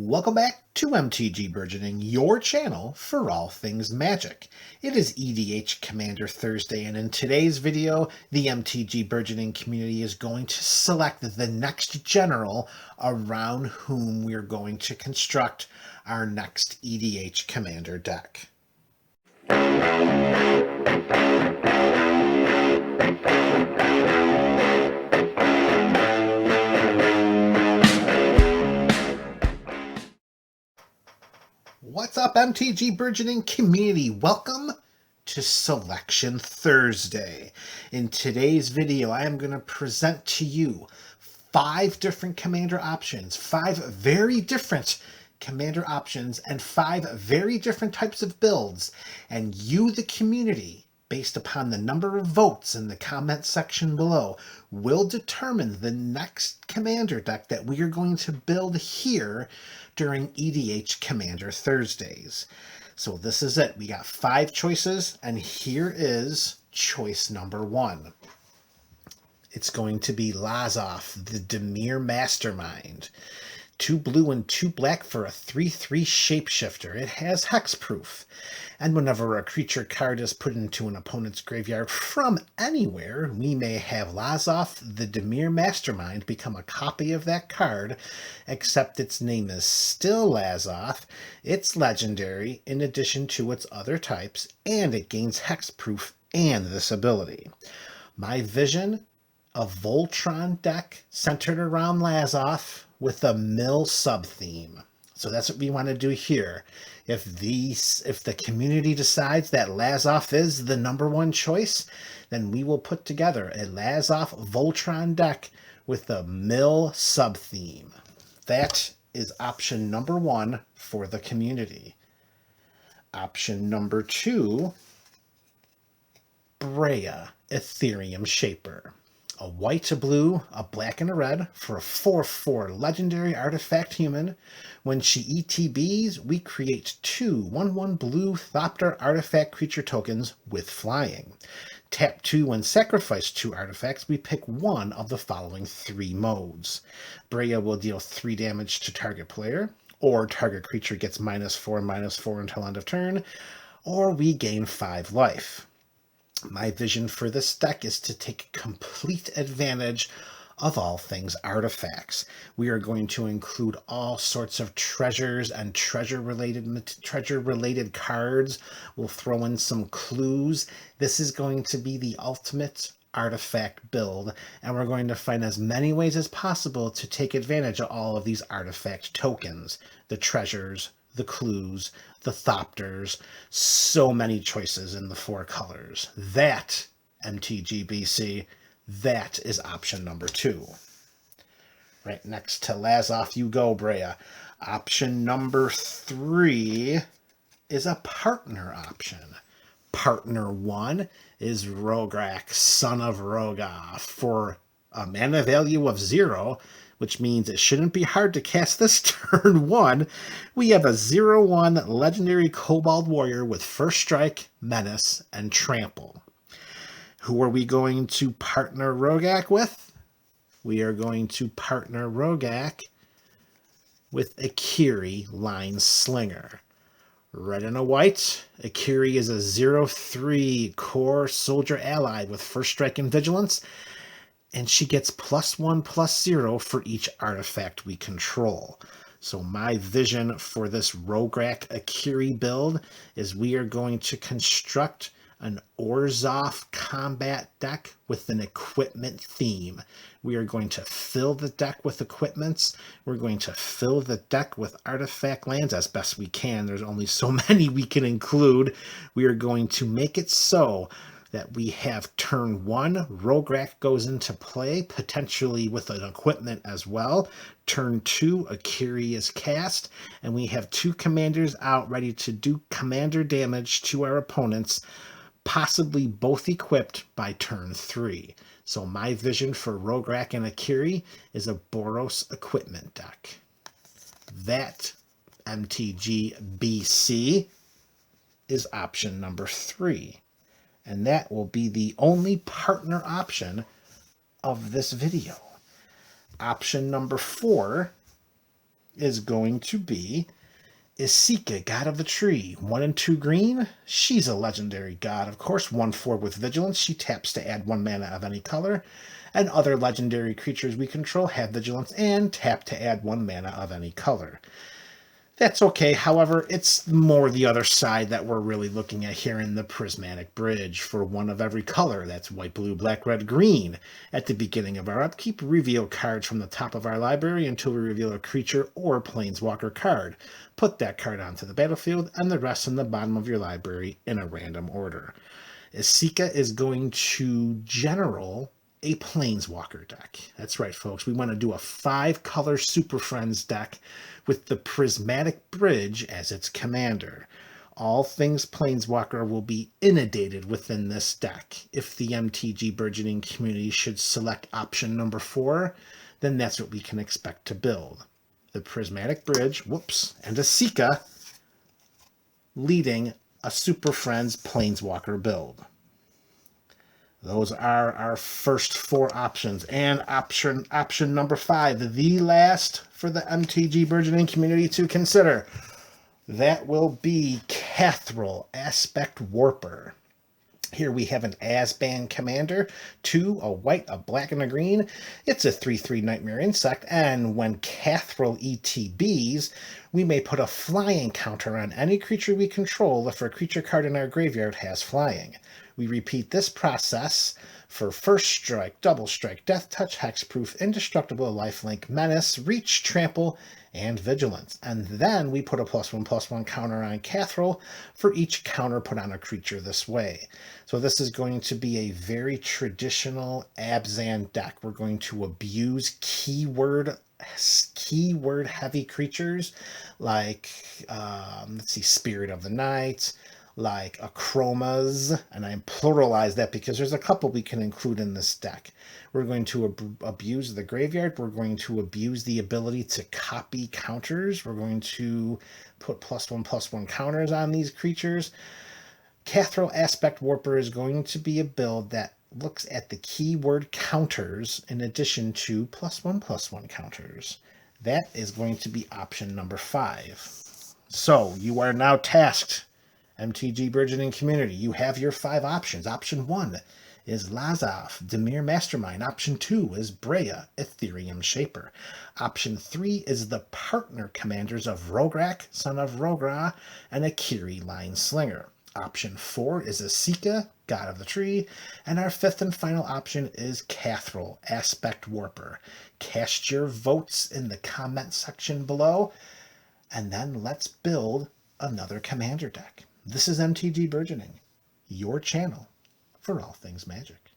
Welcome back to MTG Burgeoning, your channel for all things Magic. It is EDH Commander Thursday, and in today's video, the MTG Burgeoning community is going to select the next general around whom we're going to construct our next EDH Commander deck. What's up, MTG Burgeoning community? Welcome to Selection Thursday. In today's video, I am going to present to you 5 different commander options, 5 very different commander options, and 5 very different types of builds. And you, the community, based upon the number of votes in the comment section below, will determine the next commander deck that we are going to build here during EDH Commander Thursdays. So this is it. We got 5 choices, and here is choice number 1. It's going to be Lazoth, the Dimir Mastermind. 2 blue and 2 black for a 3/3 shapeshifter. It has hexproof. And whenever a creature card is put into an opponent's graveyard from anywhere, we may have Lazoth, the Dimir Mastermind, become a copy of that card, except its name is still Lazoth, it's legendary in addition to its other types, and it gains hexproof and this ability. My vision, a Voltron deck centered around Lazoth with a mill sub-theme. So that's what we want to do here. If the community decides that Lazoth is the #1 choice, then we will put together a Lazoth Voltron deck with a mill sub-theme. That is option number 1 for the community. Option number 2, Breya, Ethereum Shaper. A white, a blue, a black, and a red for a 4/4 legendary artifact human. When she ETBs, we create 2 1/1 blue Thopter artifact creature tokens with flying. Tap 2 and sacrifice 2 artifacts. We pick one of the following 3 modes. Breya will deal 3 damage to target player, or target creature gets -4/-4 until end of turn, or we gain 5 life. My vision for this deck is to take complete advantage of all things artifacts. We are going to include all sorts of treasures and treasure-related cards. We'll throw in some clues. This is going to be the ultimate artifact build, and we're going to find as many ways as possible to take advantage of all of these artifact tokens, the treasures, the clues, the Thopters, so many choices in the 4 colors. That, MTGBC, that is option number 2. Right next to Lazoth you go, Breya. Option number 3 is a partner option. Partner 1 is Rograk, Son of Rogoth, for a mana value of 0, which means it shouldn't be hard to cast this turn 1. We have a 0/1 legendary Kobold Warrior with First Strike, Menace, and Trample. Who are we going to partner Rogak with? We are going to partner Rogak with Akiri, Line Slinger. Red and a white, Akiri is a 0/3 core soldier ally with First Strike and Vigilance, and she gets +1/+0 for each artifact we control. So my vision for this Rograk Akiri build is we are going to construct an Orzhov combat deck with an equipment theme. We are going to fill the deck with equipments. We're going to fill the deck with artifact lands as best we can. There's only so many we can include. We are going to make it so that we have turn 1, Rograk goes into play, potentially with an equipment as well. Turn 2, Akiri is cast, and we have 2 commanders out ready to do commander damage to our opponents, possibly both equipped by turn 3. So my vision for Rograk and Akiri is a Boros equipment deck. That, MTGBC, is option number 3. And that will be the only partner option of this video. Option number 4 is going to be Isika, God of the Tree. 1 and 2 green. She's a legendary god, of course. 1/4 with Vigilance. She taps to add 1 mana of any color. And other legendary creatures we control have Vigilance and tap to add 1 mana of any color. That's okay. However, it's more the other side that we're really looking at here in the Prismatic Bridge. For 1 of every color, that's white, blue, black, red, green. At the beginning of our upkeep, reveal cards from the top of our library until we reveal a creature or planeswalker card. Put that card onto the battlefield and the rest in the bottom of your library in a random order. Isika is going to general a Planeswalker deck. That's right, folks. We want to do a 5-color Super Friends deck with the Prismatic Bridge as its commander. All things Planeswalker will be inundated within this deck. If the MTG Burgeoning community should select option number 4, then that's what we can expect to build. The Prismatic Bridge, and Isika leading a Super Friends Planeswalker build. Those are our first 4 options. And option number 5, the last for the MTG Burgeoning community to consider. That will be Cathrall, Aspect Warper. Here we have an Asban commander, 2, a white, a black, and a green. It's a 3/3 Nightmare Insect, and when Cathrall ETBs, we may put a flying counter on any creature we control if a creature card in our graveyard has flying. We repeat this process for First Strike, Double Strike, Death Touch, Hexproof, Indestructible, Lifelink, Menace, Reach, Trample, and Vigilance. And then we put a +1/+1 counter on Cathrall for each counter put on a creature this way. So this is going to be a very traditional Abzan deck. We're going to abuse keyword heavy creatures like, Spirit of the Night, like Achromas, and I pluralize that because there's a couple we can include in this deck. We're going to abuse the graveyard. We're going to abuse the ability to copy counters. We're going to put +1/+1 counters on these creatures. Cathrall Aspect Warper is going to be a build that looks at the keyword counters in addition to +1/+1 counters. That is going to be option number 5. So you are now tasked, MTG Burgeoning community. You have your 5 options. Option 1 is Lazav, Dimir Mastermind. Option 2 is Breya, Ethereum Shaper. Option 3 is the partner commanders of Rograk, Son of Rogra, and Akiri, Line Slinger. Option 4 is Isika, God of the Tree. And our 5th and final option is Cathrall, Aspect Warper. Cast your votes in the comment section below, and then let's build another commander deck. This is MTG Burgeoning, your channel for all things Magic.